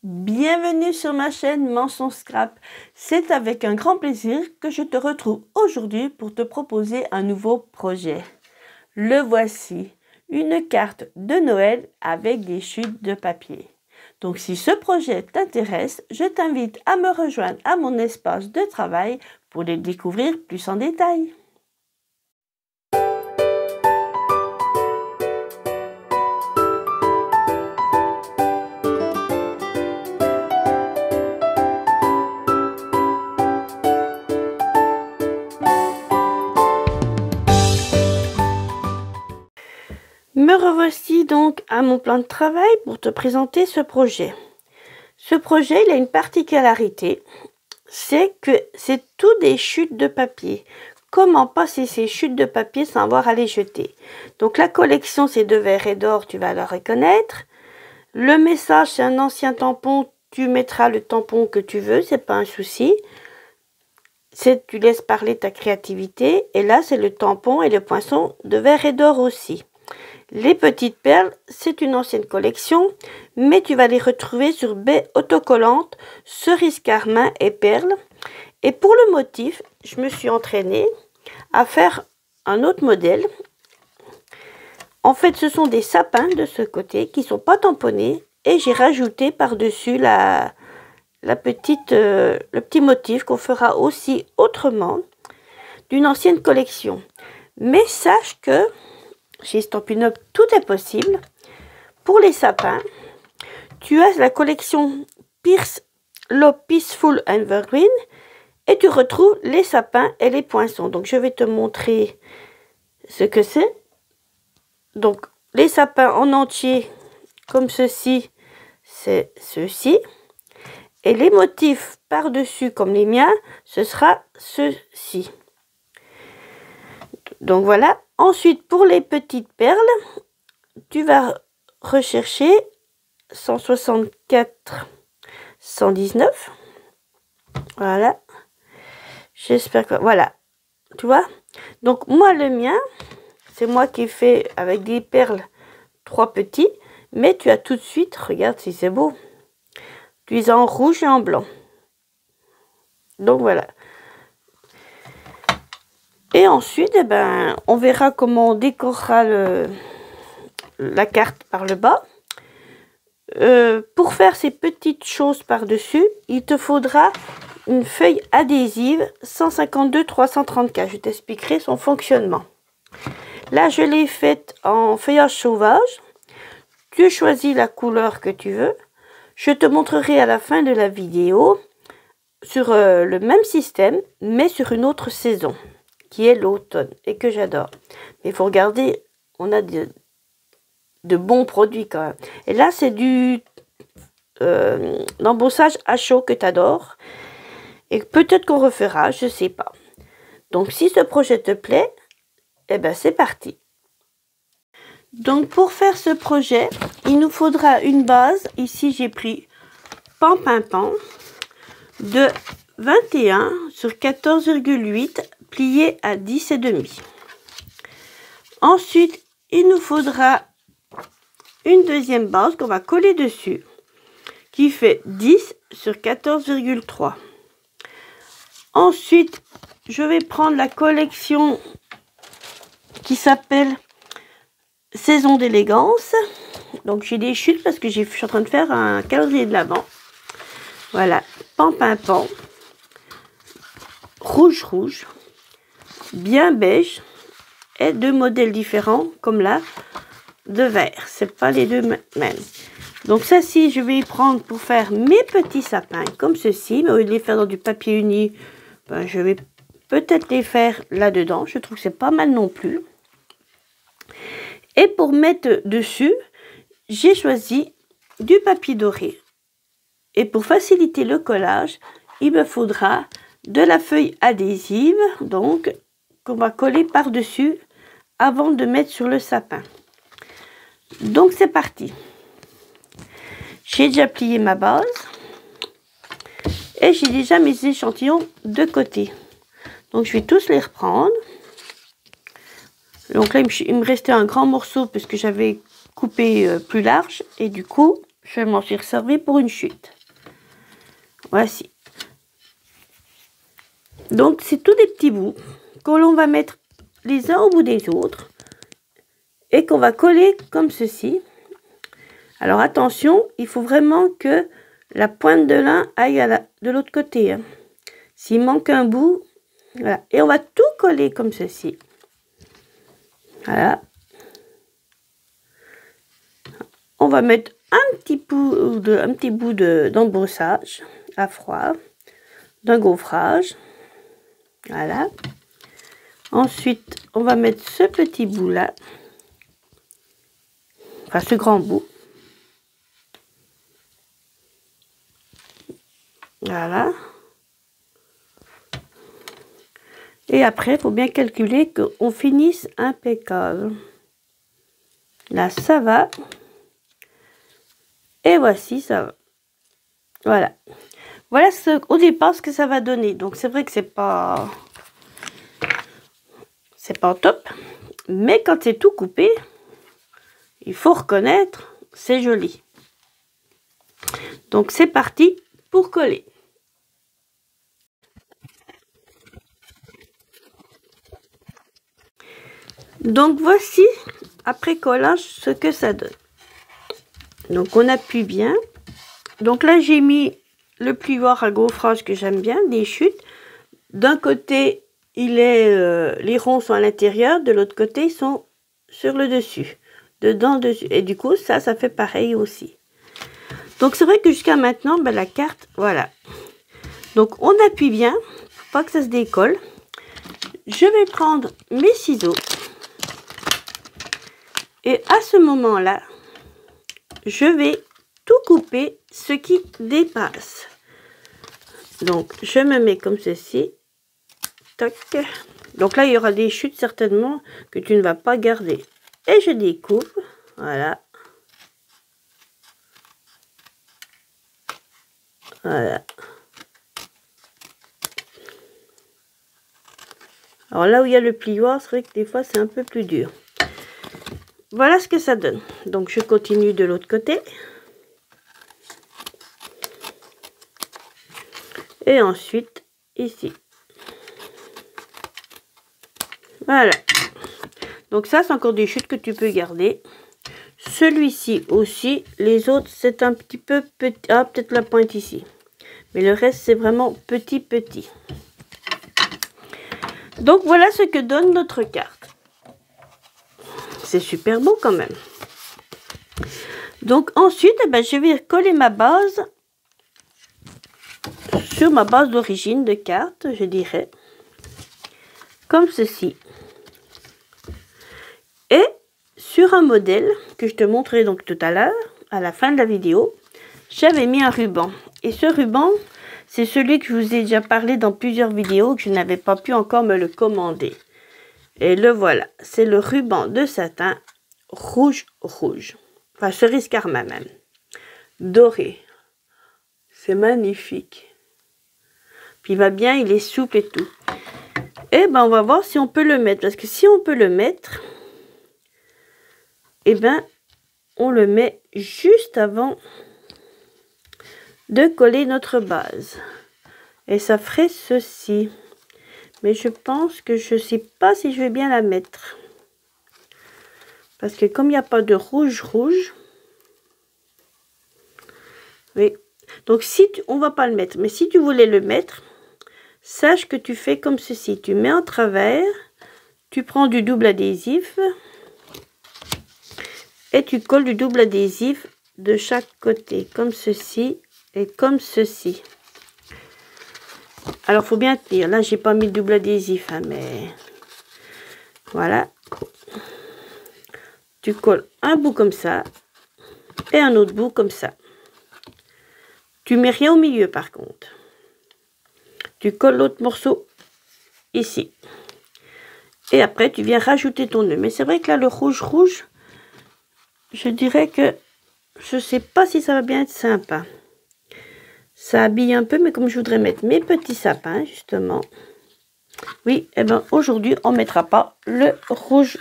Bienvenue sur ma chaîne Mention Scrap. C'est avec un grand plaisir que je te retrouve aujourd'hui pour te proposer un nouveau projet. Le voici, une carte de Noël avec des chutes de papier. Donc si ce projet t'intéresse, je t'invite à me rejoindre à mon espace de travail pour les découvrir plus en détail. Me revoici donc à mon plan de travail pour te présenter ce projet. Ce projet, il a une particularité, c'est que c'est tout des chutes de papier. Comment passer ces chutes de papier sans avoir à les jeter? Donc la collection, c'est de verre et d'or, tu vas la reconnaître. Le message, c'est un ancien tampon, tu mettras le tampon que tu veux, c'est pas un souci. Tu laisses parler ta créativité. Et là, c'est le tampon et le poinçon de verre et d'or aussi. Les petites perles, c'est une ancienne collection, mais tu vas les retrouver sur baies autocollantes, cerise carmin et perles. Et pour le motif, je me suis entraînée à faire un autre modèle. En fait, ce sont des sapins de ce côté qui ne sont pas tamponnés et j'ai rajouté par-dessus le petit motif qu'on fera aussi autrement d'une ancienne collection. Mais sache que chez Stampin' Up, tout est possible. Pour les sapins, tu as la collection Pierce Low Peaceful Evergreen et tu retrouves les sapins et les poinçons. Donc, je vais te montrer ce que c'est. Donc, les sapins en entier, comme ceci, c'est ceci. Et les motifs par-dessus, comme les miens, ce sera ceci. Donc, voilà. Ensuite, pour les petites perles, tu vas rechercher 164, 119. Voilà. J'espère que... Voilà. Tu vois? Donc, moi, le mien, c'est moi qui ai fait avec des perles 3 petits. Mais tu as tout de suite, regarde si c'est beau. Tu les as en rouge et en blanc. Donc, voilà. Et ensuite, eh ben, on verra comment on décorera la carte par le bas. Pour faire ces petites choses par-dessus, il te faudra une feuille adhésive 152-334. Je t'expliquerai son fonctionnement. Là, je l'ai faite en feuillage sauvage. Tu choisis la couleur que tu veux. Je te montrerai à la fin de la vidéo sur le même système, mais sur une autre saison, qui est l'automne, et que j'adore. Mais il faut regarder, on a de bons produits quand même. Et là, c'est du l'embossage à chaud que tu adores. Et peut-être qu'on refera, je sais pas. Donc, si ce projet te plaît, eh ben, c'est parti. Donc, pour faire ce projet, il nous faudra une base. Ici, j'ai pris Pan Pin Pan de 21 sur 14,8 plié à 10,5. Ensuite, il nous faudra une deuxième base qu'on va coller dessus qui fait 10 sur 14,3. Ensuite, je vais prendre la collection qui s'appelle Saison d'élégance. Donc, j'ai des chutes parce que je suis en train de faire un calendrier de l'Avent. Voilà, Pan Pin Pan, rouge rouge, bien beige et 2 modèles différents comme là de vert. C'est pas les deux mêmes. Donc ça, si je vais y prendre pour faire mes petits sapins comme ceci, mais au lieu de les faire dans du papier uni, ben, je vais peut-être les faire là-dedans. Je trouve que c'est pas mal non plus. Et pour mettre dessus, j'ai choisi du papier doré. Et pour faciliter le collage, il me faudra de la feuille adhésive, donc qu'on va coller par-dessus avant de mettre sur le sapin. Donc c'est parti. J'ai déjà plié ma base et j'ai déjà mes échantillons de côté. Donc je vais tous les reprendre. Donc là il me restait un grand morceau parce que j'avais coupé plus large et du coup je m'en suis servi pour une chute. Voici. Donc, c'est tous des petits bouts que l'on va mettre les uns au bout des autres et qu'on va coller comme ceci. Alors, attention, il faut vraiment que la pointe de l'un aille de l'autre côté. Hein. S'il manque un bout, voilà. Et on va tout coller comme ceci. Voilà. On va mettre un petit bout d'embossage à froid, d'un gaufrage. Voilà. Ensuite, on va mettre ce petit bout là, enfin ce grand bout. Voilà. Et après, il faut bien calculer qu'on finisse impeccable. Là, ça va. Et voici, ça va. Voilà. Voilà au départ ce que ça va donner. Donc, c'est vrai que c'est pas top. Mais quand c'est tout coupé, il faut reconnaître, c'est joli. Donc, c'est parti pour coller. Donc, voici, après collage, ce que ça donne. Donc, on appuie bien. Donc là, j'ai mis le plioir à gaufrage que j'aime bien, des chutes. D'un côté, les ronds sont à l'intérieur, de l'autre côté, ils sont sur le dessus. Dedans, dessus. Et du coup, ça fait pareil aussi. Donc, c'est vrai que jusqu'à maintenant, ben, la carte, voilà. Donc, on appuie bien, pour pas que ça se décolle. Je vais prendre mes ciseaux. Et à ce moment-là, je vais tout couper ce qui dépasse. Donc, je me mets comme ceci. Toc. Donc là, il y aura des chutes certainement que tu ne vas pas garder. Et je découpe. Voilà. Voilà. Alors là où il y a le plioir, c'est vrai que des fois, c'est un peu plus dur. Voilà ce que ça donne. Donc, je continue de l'autre côté. Et ensuite, ici. Voilà. Donc ça, c'est encore des chutes que tu peux garder. Celui-ci aussi. Les autres, c'est un petit peu petit. Ah, peut-être la pointe ici. Mais le reste, c'est vraiment petit. Donc, voilà ce que donne notre carte. C'est super beau quand même. Donc, ensuite, eh ben, je vais coller ma base sur ma base d'origine de carte, je dirais. Comme ceci. Et sur un modèle que je te montrerai donc tout à l'heure, à la fin de la vidéo, j'avais mis un ruban. Et ce ruban, c'est celui que je vous ai déjà parlé dans plusieurs vidéos, que je n'avais pas pu encore me le commander. Et le voilà, c'est le ruban de satin rouge. Enfin, cerise karma même. Doré. C'est magnifique. Puis il va bien, il est souple et tout. Et ben on va voir si on peut le mettre. Parce que si on peut le mettre, et ben on le met juste avant de coller notre base. Et ça ferait ceci. Mais je pense que je ne sais pas si je vais bien la mettre. Parce que comme il n'y a pas de rouge. Oui. Donc on ne va pas le mettre. Mais si tu voulais le mettre, sache que tu fais comme ceci. Tu mets en travers. Tu prends du double adhésif. Et tu colles du double adhésif de chaque côté. Comme ceci et comme ceci. Alors, faut bien tenir. Là, j'ai pas mis le double adhésif, hein, mais voilà. Tu colles un bout comme ça et un autre bout comme ça. Tu mets rien au milieu, par contre. Tu colles l'autre morceau ici. Et après, tu viens rajouter ton nœud. Mais c'est vrai que là, le rouge, je dirais que je sais pas si ça va bien être sympa. Ça habille un peu, mais comme je voudrais mettre mes petits sapins, justement. Oui, et ben aujourd'hui, on ne mettra pas le rouge.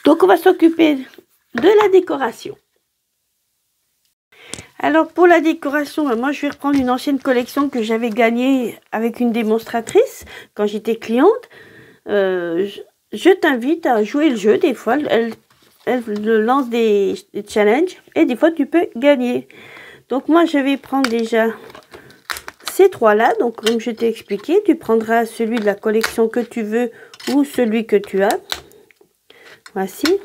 Donc, on va s'occuper de la décoration. Alors pour la décoration, moi je vais reprendre une ancienne collection que j'avais gagnée avec une démonstratrice quand j'étais cliente. Je t'invite à jouer le jeu. Des fois, elle lance des challenges et des fois tu peux gagner. Donc moi je vais prendre déjà ces trois-là. Donc comme je t'ai expliqué, tu prendras celui de la collection que tu veux ou celui que tu as. Voici.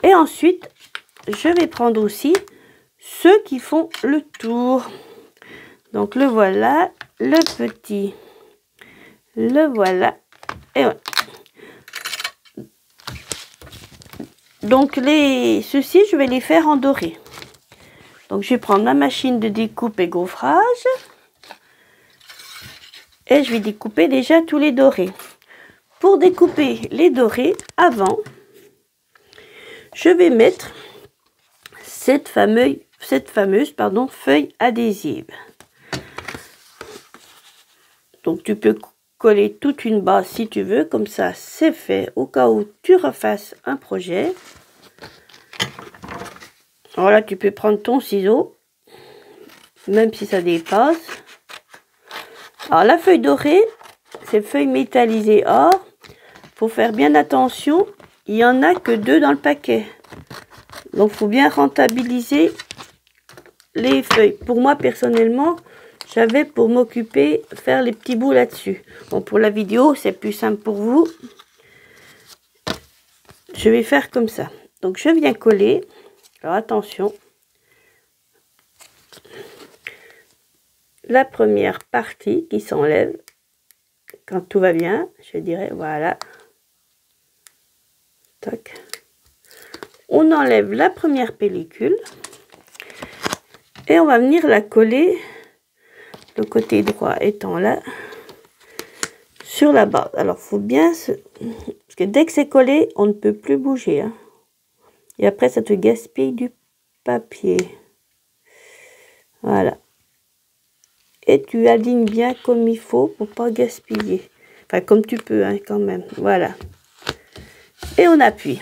Et ensuite, je vais prendre aussi ceux qui font le tour. Donc le voilà, le petit, le voilà, et voilà. Donc ceux-ci, je vais les faire en doré. Donc je vais prendre ma machine de découpe et gaufrage. Et je vais découper déjà tous les dorés. Pour découper les dorés, avant, je vais mettre cette fameuse feuille adhésive. Donc tu peux coller toute une base si tu veux, comme ça c'est fait au cas où tu refasses un projet. Alors là tu peux prendre ton ciseau, même si ça dépasse. Alors la feuille dorée, c'est feuille métallisée or. Faut faire bien attention, il n'y en a que 2 dans le paquet. Donc faut bien rentabiliser les feuilles. Pour moi personnellement, j'avais pour m'occuper faire les petits bouts là-dessus. Bon, pour la vidéo, c'est plus simple pour vous. Je vais faire comme ça. Donc je viens coller. Alors attention. La première partie qui s'enlève quand tout va bien, je dirais, voilà. Tac. On enlève la première pellicule et on va venir la coller, le côté droit étant là, sur la base. Alors faut bien parce que dès que c'est collé, on ne peut plus bouger, hein. Et après ça te gaspille du papier. Voilà. Et tu alignes bien comme il faut pour pas gaspiller. Enfin comme tu peux, hein, quand même. Voilà. Et on appuie.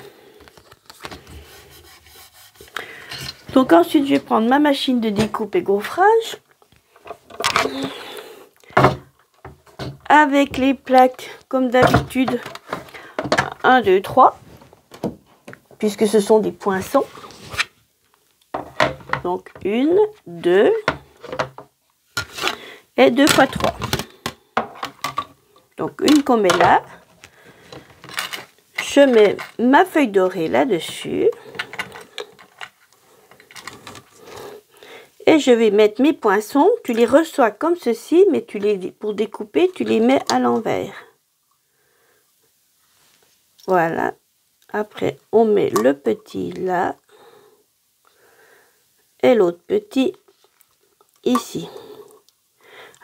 Donc ensuite, je vais prendre ma machine de découpe et gaufrage. Avec les plaques, comme d'habitude, 1, 2, 3. Puisque ce sont des poinçons. Donc 1, 2 et 2 fois 3. Donc une qu'on met là. Je mets ma feuille dorée là-dessus. Et je vais mettre mes poinçons. Tu les reçois comme ceci, mais pour découper, tu les mets à l'envers. Voilà. Après, on met le petit là. Et l'autre petit ici.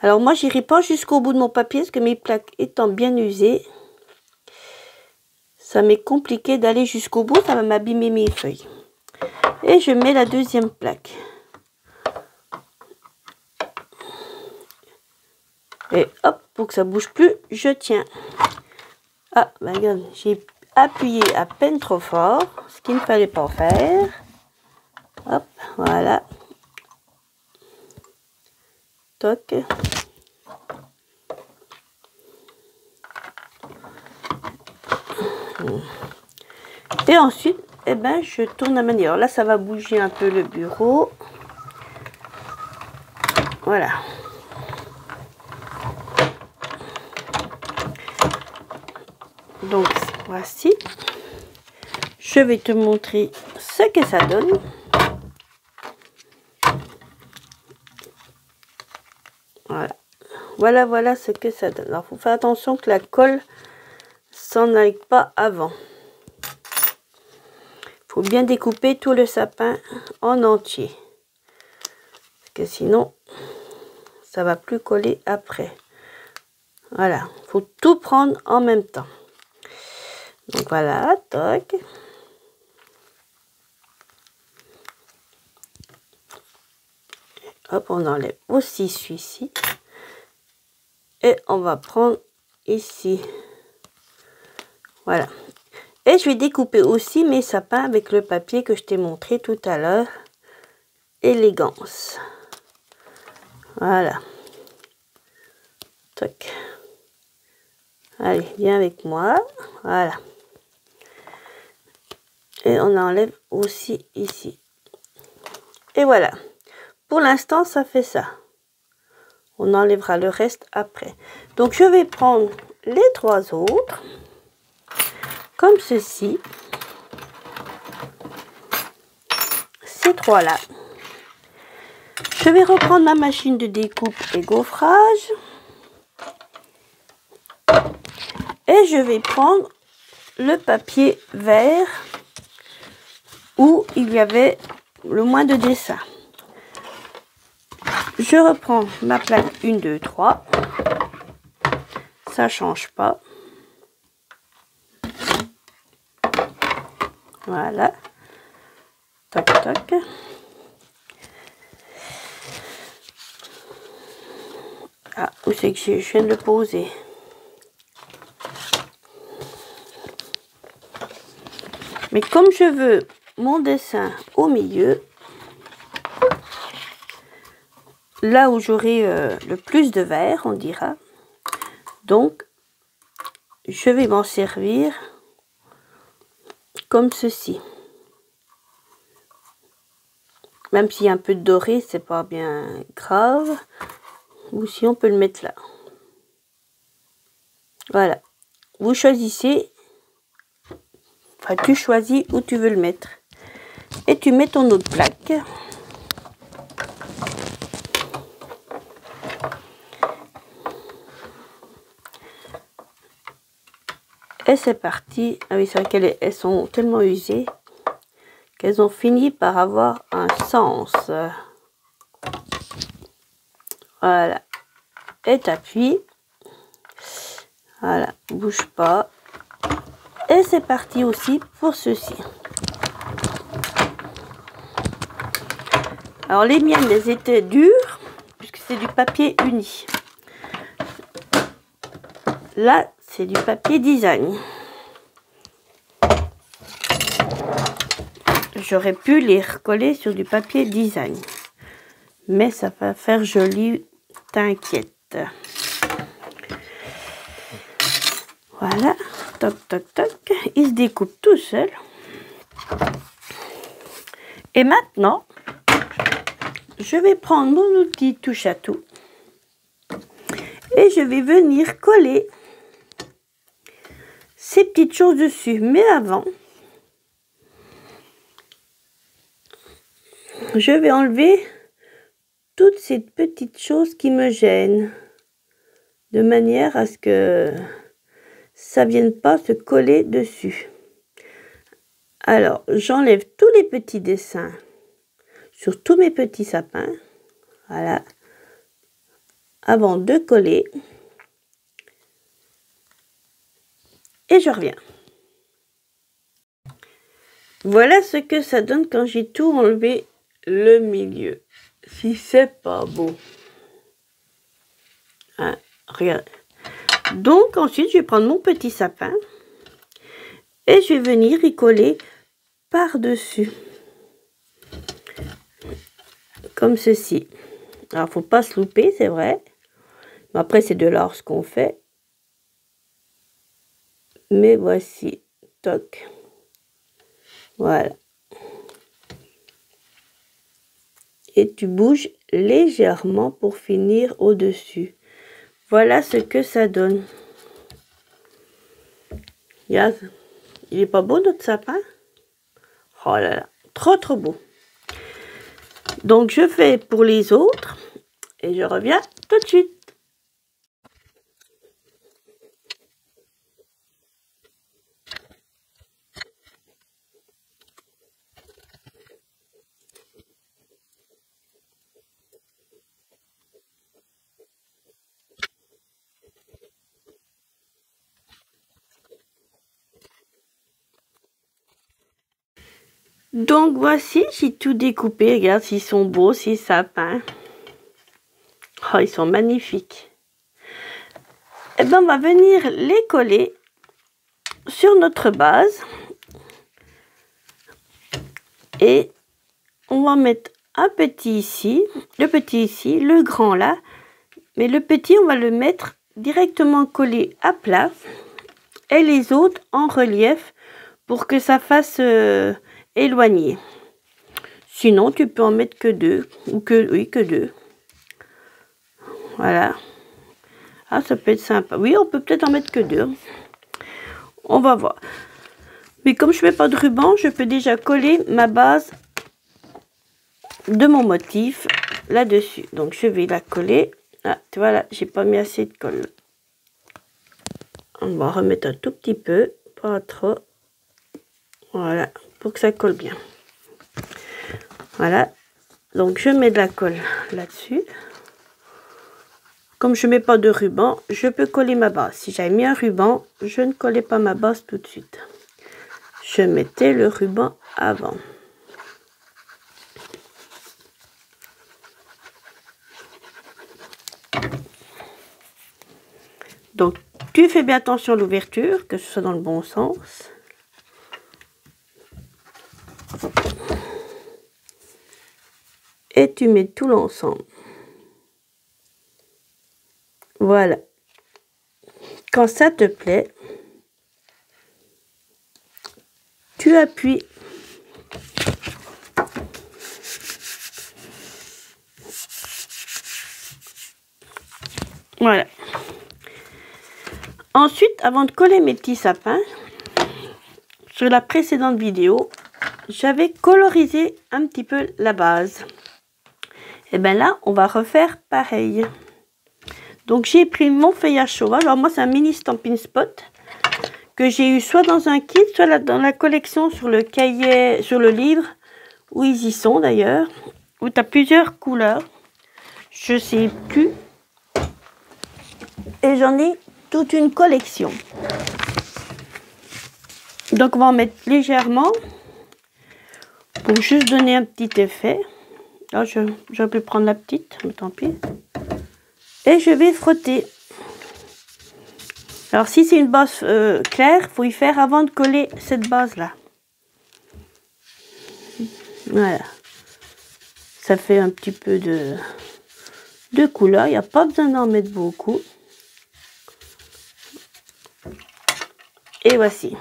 Alors moi, j'irai pas jusqu'au bout de mon papier, parce que mes plaques étant bien usées, ça m'est compliqué d'aller jusqu'au bout, ça va m'abîmer mes feuilles. Et je mets la deuxième plaque. Et hop, pour que ça bouge plus, je tiens. Ah, ben regarde, j'ai appuyé à peine trop fort, ce qu'il ne fallait pas faire. Hop, voilà. Toc. Et ensuite, eh ben, je tourne la manière. Là, ça va bouger un peu le bureau. Voilà. Donc, voici. Je vais te montrer ce que ça donne. Voilà. Voilà ce que ça donne. Alors, il faut faire attention que la colle s'en aille pas avant. Il faut bien découper tout le sapin en entier. Parce que sinon, ça va plus coller après. Voilà, il faut tout prendre en même temps. Donc voilà, toc. Hop, on enlève aussi celui-ci. Et on va prendre ici. Voilà. Et je vais découper aussi mes sapins avec le papier que je t'ai montré tout à l'heure. Élégance. Voilà. Toc. Allez, viens avec moi. Voilà. Et on enlève aussi ici. Et voilà. Pour l'instant, ça fait ça. On enlèvera le reste après. Donc, je vais prendre les 3 autres. Comme ceci. Ces 3-là. Je vais reprendre ma machine de découpe et gaufrage. Et je vais prendre le papier vert où il y avait le moins de dessins. Je reprends ma plaque 1, 2, 3. Ça change pas. Voilà. Toc, toc. Ah, où c'est que je viens de le poser? Mais comme je veux mon dessin au milieu, là où j'aurai le plus de vert, on dira, donc je vais m'en servir comme ceci. Même s'il y a un peu de doré, c'est pas bien grave. Ou si on peut le mettre là. Voilà. Vous choisissez. Enfin, tu choisis où tu veux le mettre. Et tu mets ton autre plaque. Et c'est parti. Ah oui, c'est vrai qu'elles sont tellement usées qu'elles ont fini par avoir un sens. Voilà. Et t'appuies. Voilà. Bouge pas. Et c'est parti aussi pour ceci. Alors les miennes, elles étaient dures, puisque c'est du papier uni. Là, c'est du papier design. J'aurais pu les recoller sur du papier design. Mais ça va faire joli, t'inquiète. Voilà, toc, toc, toc. Il se découpe tout seul. Et maintenant, je vais prendre mon outil touche à tout. Et je vais venir coller ces petites choses dessus. Mais avant, je vais enlever toutes ces petites choses qui me gênent. De manière à ce que ça ne vienne pas se coller dessus. Alors, j'enlève tous les petits dessins sur tous mes petits sapins. Voilà. Avant de coller. Et je reviens. Voilà ce que ça donne quand j'ai tout enlevé le milieu. Si c'est pas beau. Hein, regarde. Donc ensuite, je vais prendre mon petit sapin et je vais venir y coller par-dessus. Comme ceci. Alors, faut pas se louper, c'est vrai. Mais après, c'est de l'art ce qu'on fait. Mais voici. Toc. Voilà. Et tu bouges légèrement pour finir au-dessus. Voilà ce que ça donne. Regarde. Il est pas beau notre sapin? Oh là là. Trop trop beau. Donc je fais pour les autres. Et je reviens tout de suite. Donc voici, j'ai tout découpé. Regarde s'ils sont beaux, ces sapins. Oh, ils sont magnifiques. Et bien, on va venir les coller sur notre base et on va mettre un petit ici, le grand là, mais le petit on va le mettre directement collé à plat et les autres en relief pour que ça fasse éloigner. Sinon tu peux en mettre que deux ou que deux. Voilà. Ah, ça peut être sympa. Oui, on peut peut-être en mettre que deux. On va voir. Mais comme je ne mets pas de ruban, je peux déjà coller ma base de mon motif là-dessus. Donc, je vais la coller. Ah, tu vois là, j'ai pas mis assez de colle. On va remettre un tout petit peu, pas trop. Voilà, pour que ça colle bien. Voilà. Donc, je mets de la colle là-dessus. Comme je ne mets pas de ruban, je peux coller ma base. Si j'avais mis un ruban, je ne collais pas ma base tout de suite. Je mettais le ruban avant. Donc, tu fais bien attention à l'ouverture, que ce soit dans le bon sens. Et tu mets tout l'ensemble. Voilà. Quand ça te plaît, tu appuies. Voilà. Ensuite, avant de coller mes petits sapins, sur la précédente vidéo, j'avais colorisé un petit peu la base. Et bien là, on va refaire pareil. Donc j'ai pris mon feuillage sauvage. Alors moi, c'est un mini Stampin' Spot que j'ai eu soit dans un kit, soit dans la collection sur le cahier, sur le livre, où ils y sont d'ailleurs, où tu as plusieurs couleurs. Je sais plus. Et j'en ai toute une collection. Donc on va en mettre légèrement pour juste donner un petit effet. Là, je peux prendre la petite, mais tant pis. Et je vais frotter. Alors si c'est une base claire, il faut y faire avant de coller cette base là. Voilà. Ça fait un petit peu de couleur. Il n'y a pas besoin d'en mettre beaucoup. Et voici.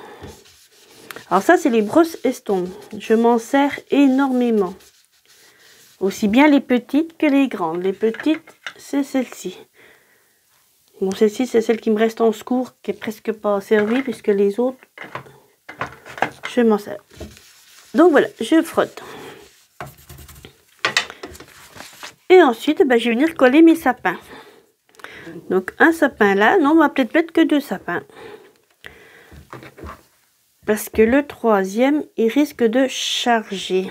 Alors ça, c'est les brosses estompes. Je m'en sers énormément. Aussi bien les petites que les grandes. Les petites, c'est celle-ci. Bon, celle-ci, c'est celle qui me reste en secours, qui est presque pas servie, puisque les autres, je m'en sers. Donc voilà, je frotte. Et ensuite, ben, je vais venir coller mes sapins. Donc un sapin là. Non, on va peut-être mettre que deux sapins. Parce que le troisième, il risque de charger.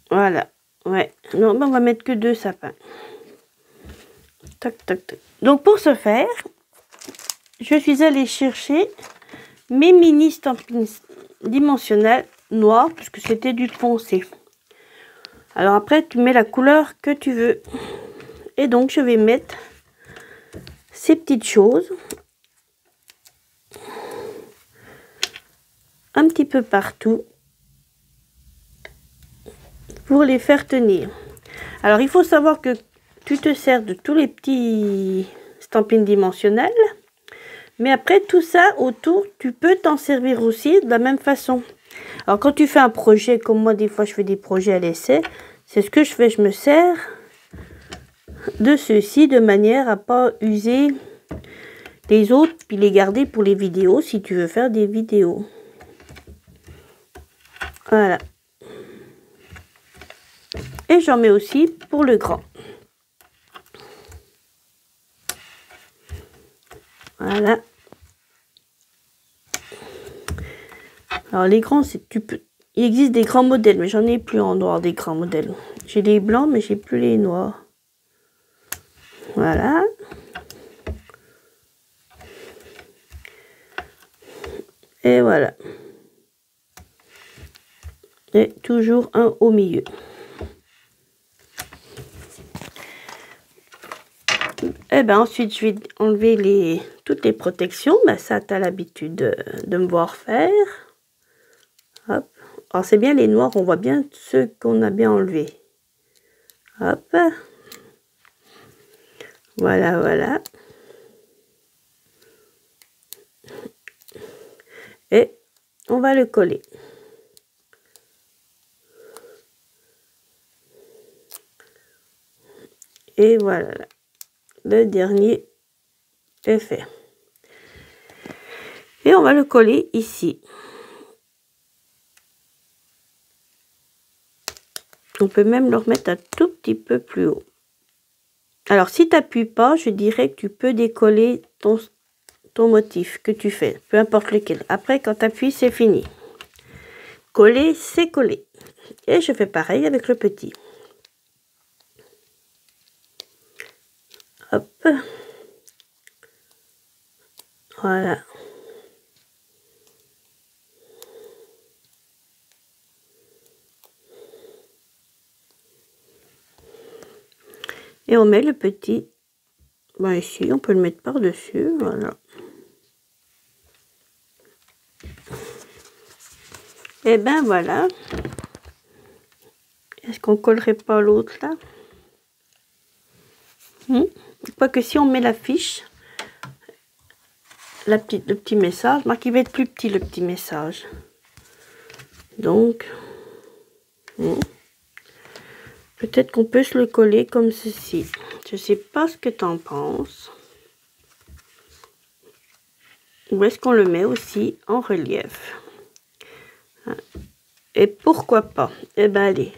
Voilà. Ouais. Non, ben on va mettre que deux sapins. Tac, tac, tac. Donc pour ce faire, je suis allée chercher mes mini stampings dimensionnels noirs, puisque c'était du foncé. Alors après, tu mets la couleur que tu veux. Et donc, je vais mettre ces petites choses un petit peu partout pour les faire tenir. Alors, il faut savoir que tu te sers de tous les petits stampings dimensionnels. Mais après, tout ça autour, tu peux t'en servir aussi de la même façon. Alors, quand tu fais un projet, comme moi, des fois, je fais des projets à l'essai, c'est ce que je fais. Je me sers de ceci de manière à pas user les autres, puis les garder pour les vidéos, si tu veux faire des vidéos. Voilà. Et j'en mets aussi pour le grand. Voilà. Alors les grands, il existe des grands modèles, mais j'en ai plus en noir des grands modèles. J'ai les blancs, mais j'ai plus les noirs. Voilà. Et voilà. Et toujours un au milieu. Et ben ensuite, je vais enlever toutes les protections. Ben, ça, tu as l'habitude de me voir faire. Hop. Alors, c'est bien les noirs, on voit bien ceux qu'on a bien enlevés. Hop. Voilà, voilà. Et on va le coller. Et voilà, le dernier est fait. Et on va le coller ici. On peut même le remettre un tout petit peu plus haut. Alors, si tu n'appuies pas, je dirais que tu peux décoller ton motif que tu fais, peu importe lequel. Après, quand tu appuies, c'est fini. Coller, c'est coller. Et je fais pareil avec le petit. Hop. Voilà. Et on met le petit, ben ici, on peut le mettre par-dessus, voilà. Et ben voilà. Est-ce qu'on collerait pas l'autre là? Quoique si on met la fiche, le petit message, moi qui va être plus petit le petit message. Donc, peut-être qu'on peut se le coller comme ceci. Je sais pas ce que tu en penses. Ou est-ce qu'on le met aussi en relief? Et pourquoi pas? Eh ben allez,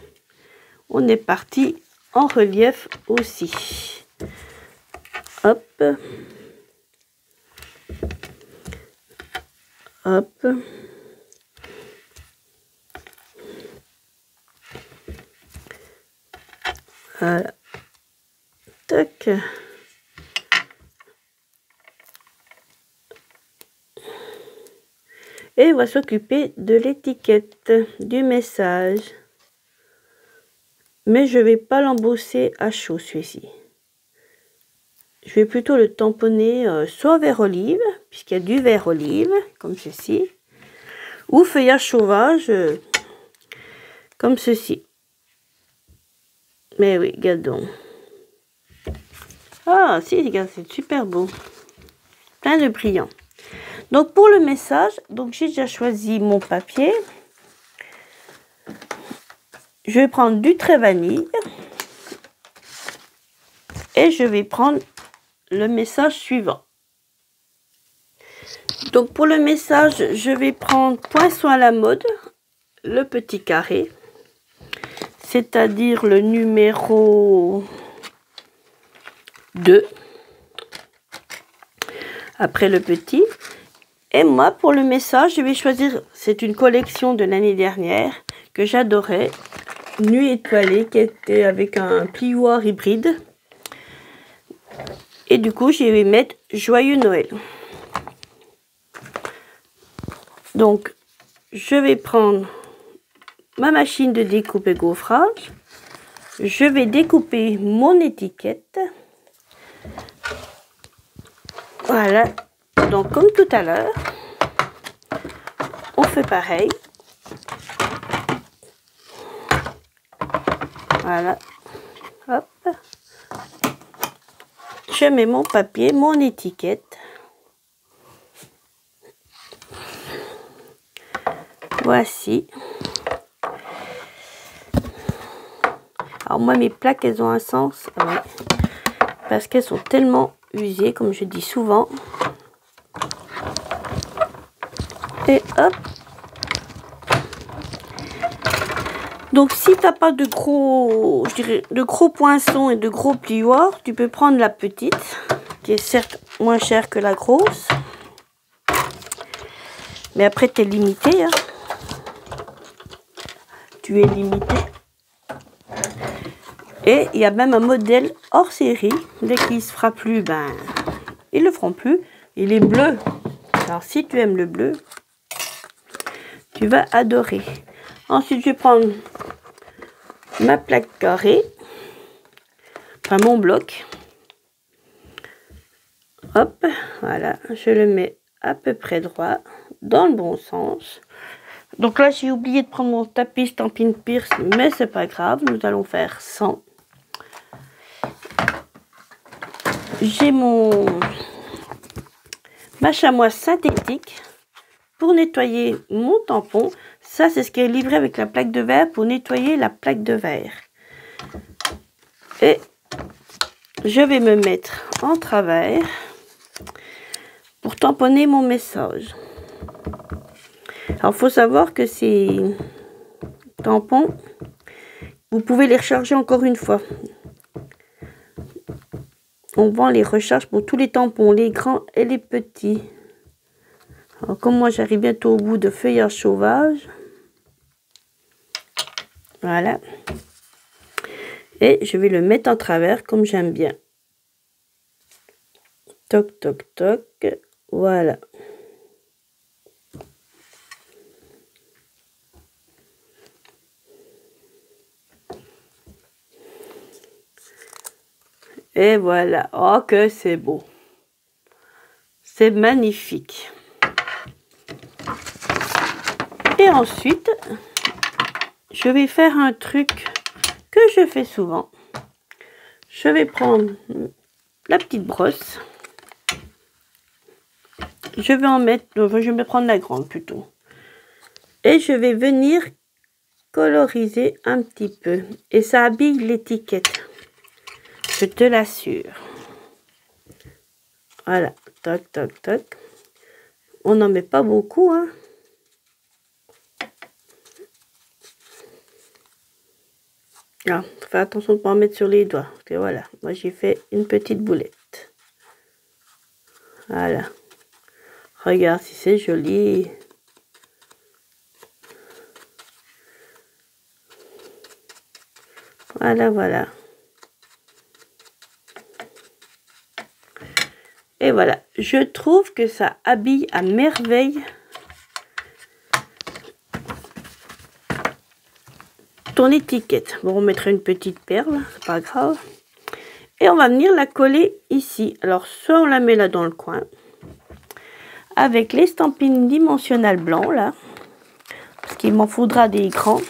on est parti en relief aussi. Hop. Hop. Voilà. Tac. Et on va s'occuper de l'étiquette du message. Mais je ne vais pas l'embosser à chaud celui-ci. Je vais plutôt le tamponner soit vert olive, puisqu'il y a du vert olive, comme ceci, ou feuillage sauvage, comme ceci. Mais oui, regarde donc. Ah, si, regarde, c'est super beau. Plein de brillants. Donc, pour le message, j'ai déjà choisi mon papier. Je vais prendre du trait vanille. Et je vais prendre le message suivant. Donc, pour le message, je vais prendre Poinçon à la mode, le petit carré. C'est-à-dire le numéro 2. Après le petit. Et moi, pour le message, je vais choisir, c'est une collection de l'année dernière que j'adorais. Nuit étoilée, qui était avec un plioir hybride. Et du coup, je vais mettre Joyeux Noël. Donc, je vais prendre ma machine de découpe et gaufrage. Je vais découper mon étiquette. Voilà. Donc, comme tout à l'heure, on fait pareil. Voilà. Hop. Je mets mon papier, mon étiquette. Voici. Alors moi, mes plaques, elles ont un sens. Ouais, parce qu'elles sont tellement usées, comme je dis souvent. Et hop. Donc si tu n'as pas de gros, je dirais, de gros poinçons et de gros plioirs, tu peux prendre la petite, qui est certes moins chère que la grosse. Mais après, tu es limité. Hein. Tu es limité. Et il y a même un modèle hors série. Dès qu'il ne se fera plus, ben, ils ne le feront plus. Il est bleu. Alors, si tu aimes le bleu, tu vas adorer. Ensuite, je vais prendre ma plaque carrée. Enfin, mon bloc. Hop, voilà, je le mets à peu près droit, dans le bon sens. Donc là, j'ai oublié de prendre mon tapis Stampin' Pierce, mais c'est pas grave, nous allons faire sans. J'ai ma chamois synthétique pour nettoyer mon tampon. Ça, c'est ce qui est livré avec la plaque de verre pour nettoyer la plaque de verre. Et je vais me mettre en travers pour tamponner mon message. Alors, il faut savoir que ces tampons, vous pouvez les recharger encore une fois. On vend les recharges pour tous les tampons, les grands et les petits. Alors, comme moi, j'arrive bientôt au bout de feuillage sauvage. Voilà. Et je vais le mettre en travers comme j'aime bien. Toc, toc, toc. Voilà. Et voilà. Oh, que c'est beau. C'est magnifique. Et ensuite, je vais faire un truc que je fais souvent. Je vais prendre la petite brosse. Je vais en mettre, je vais prendre la grande plutôt. Et je vais venir coloriser un petit peu. Et ça habille l'étiquette. Je te l'assure. Voilà. Toc, toc, toc. On n'en met pas beaucoup, hein. Ah, fais attention de ne pas en mettre sur les doigts. Parce que voilà, moi j'ai fait une petite boulette. Voilà. Regarde si c'est joli. Voilà, voilà. Et voilà, je trouve que ça habille à merveille ton étiquette. Bon, on mettra une petite perle, c'est pas grave. Et on va venir la coller ici. Alors, soit on la met là dans le coin, avec l'estampine dimensionnelle blanc, là, parce qu'il m'en faudra des grands.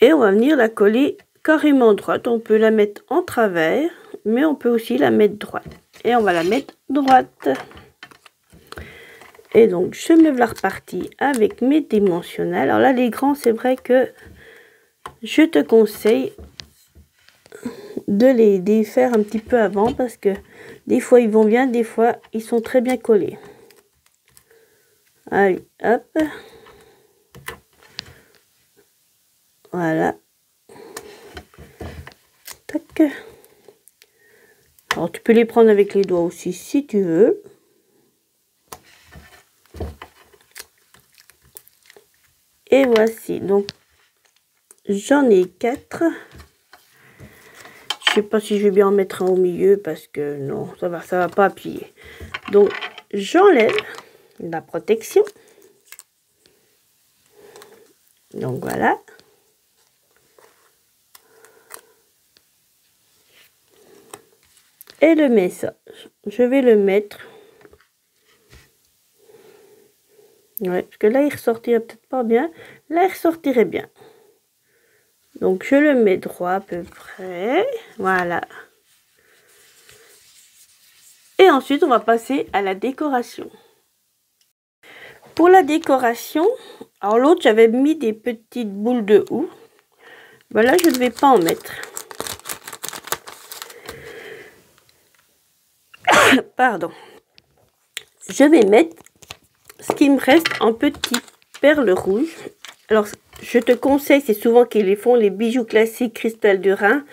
Et on va venir la coller carrément droite. On peut la mettre en travers, mais on peut aussi la mettre droite. Et on va la mettre droite. Et donc, je me la repartie avec mes dimensionnels. Alors là, les grands, c'est vrai que je te conseille de les faire un petit peu avant parce que des fois, ils vont bien, des fois, ils sont très bien collés. Allez, hop. Voilà. Tac. Alors, tu peux les prendre avec les doigts aussi si tu veux. Et voici, donc j'en ai 4. Je sais pas si je vais bien en mettre un au milieu parce que non, ça va pas appuyer. Donc j'enlève la protection. Donc voilà. Et le message, je vais le mettre. Ouais, parce que là, il ressortirait peut-être pas bien. Là, il ressortirait bien. Donc, je le mets droit à peu près. Voilà. Et ensuite, on va passer à la décoration. Pour la décoration, alors l'autre, j'avais mis des petites boules de houx. Ben là, je ne vais pas en mettre. Pardon. Je vais mettre ce qui me reste en petites perles rouges. Alors, je te conseille, c'est souvent qu'ils les font, les bijoux classiques Cristal du Rhin.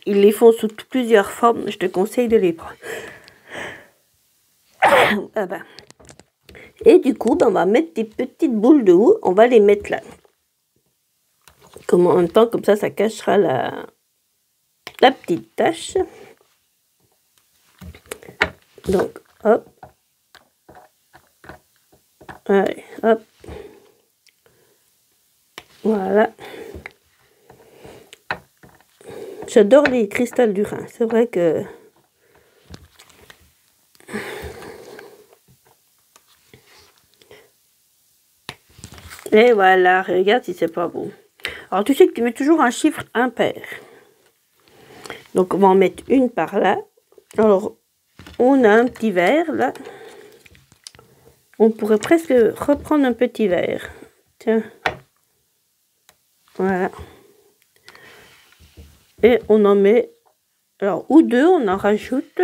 Ils les font sous plusieurs formes. Je te conseille de les prendre. Ah ben. Et du coup, ben, on va mettre des petites boules de houx. On va les mettre là. Comme en même temps, comme ça cachera la petite tache. Donc, hop. Allez, hop. Voilà. J'adore les cristals du Rhin. C'est vrai que... Et voilà, regarde si c'est pas bon. Alors tu sais que tu mets toujours un chiffre impair. Donc on va en mettre une par là. Alors on a un petit verre là. On pourrait presque reprendre un petit verre. Tiens. Voilà. Et on en met, alors ou deux, on en rajoute.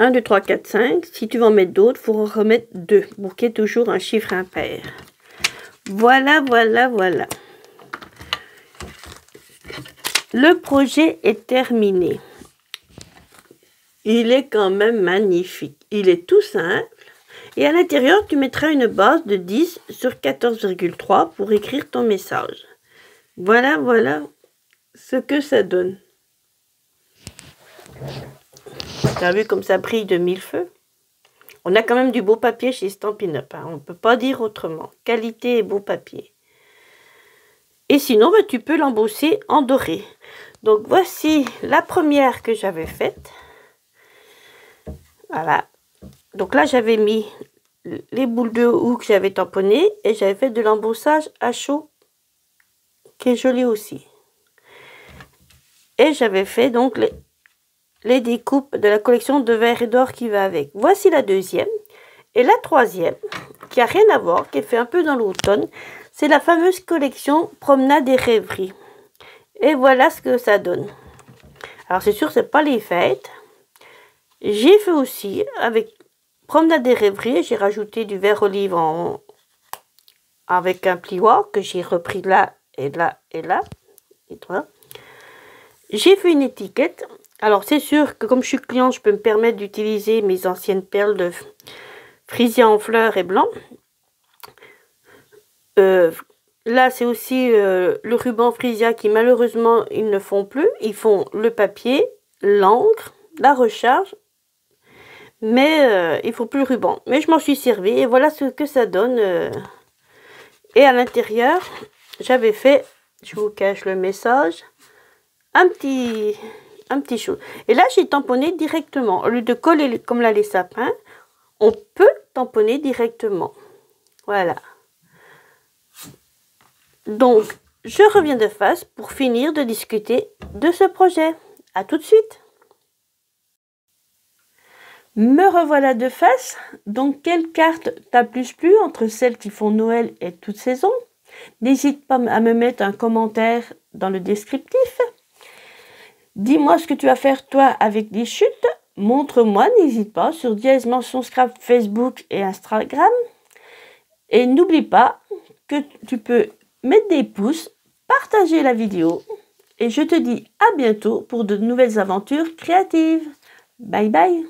Un, 2, 3, 4, 5. Si tu veux en mettre d'autres, il faut en remettre 2 pour qu'il y ait toujours un chiffre impair. Voilà, voilà, voilà. Le projet est terminé. Il est quand même magnifique. Il est tout simple. Et à l'intérieur, tu mettras une base de 10 sur 14,3 pour écrire ton message. Voilà, voilà ce que ça donne. T'as vu comme ça brille de mille feux? On a quand même du beau papier chez Stampin' Up, hein. On ne peut pas dire autrement. Qualité et beau papier. Et sinon, bah, tu peux l'embosser en doré. Donc voici la première que j'avais faite. Voilà. Donc là, j'avais mis les boules de houx que j'avais tamponnées et j'avais fait de l'embossage à chaud qui est joli aussi. Et j'avais fait donc les découpes de la collection de verre et d'or qui va avec. Voici la deuxième. Et la troisième, qui n'a rien à voir, qui est fait un peu dans l'automne, c'est la fameuse collection Promenade et Rêverie. Et voilà ce que ça donne. Alors c'est sûr, c'est pas les fêtes. J'ai fait aussi avec Promenade et Rêverie, j'ai rajouté du vert olive avec un plioir que j'ai repris là et là et là. Et voilà. J'ai fait une étiquette. Alors c'est sûr que comme je suis client, je peux me permettre d'utiliser mes anciennes perles de frisia en fleurs et blanc. Là c'est aussi le ruban frisia qui malheureusement ils ne font plus. Ils font le papier, l'encre, la recharge. Mais il ne faut plus le ruban. Mais je m'en suis servi et voilà ce que ça donne. Et à l'intérieur, j'avais fait, je vous cache le message, un petit chose. Et là, j'ai tamponné directement. Au lieu de coller comme là les sapins, on peut tamponner directement. Voilà. Donc, je reviens de face pour finir de discuter de ce projet. À tout de suite. Me revoilà de face. Donc, quelle carte t'a plus plu entre celles qui font Noël et toute saison? N'hésite pas à me mettre un commentaire dans le descriptif. Dis-moi ce que tu vas faire toi avec des chutes. Montre-moi, n'hésite pas, sur Dièse Mention Scrap Facebook et Instagram. Et n'oublie pas que tu peux mettre des pouces, partager la vidéo. Et je te dis à bientôt pour de nouvelles aventures créatives. Bye bye.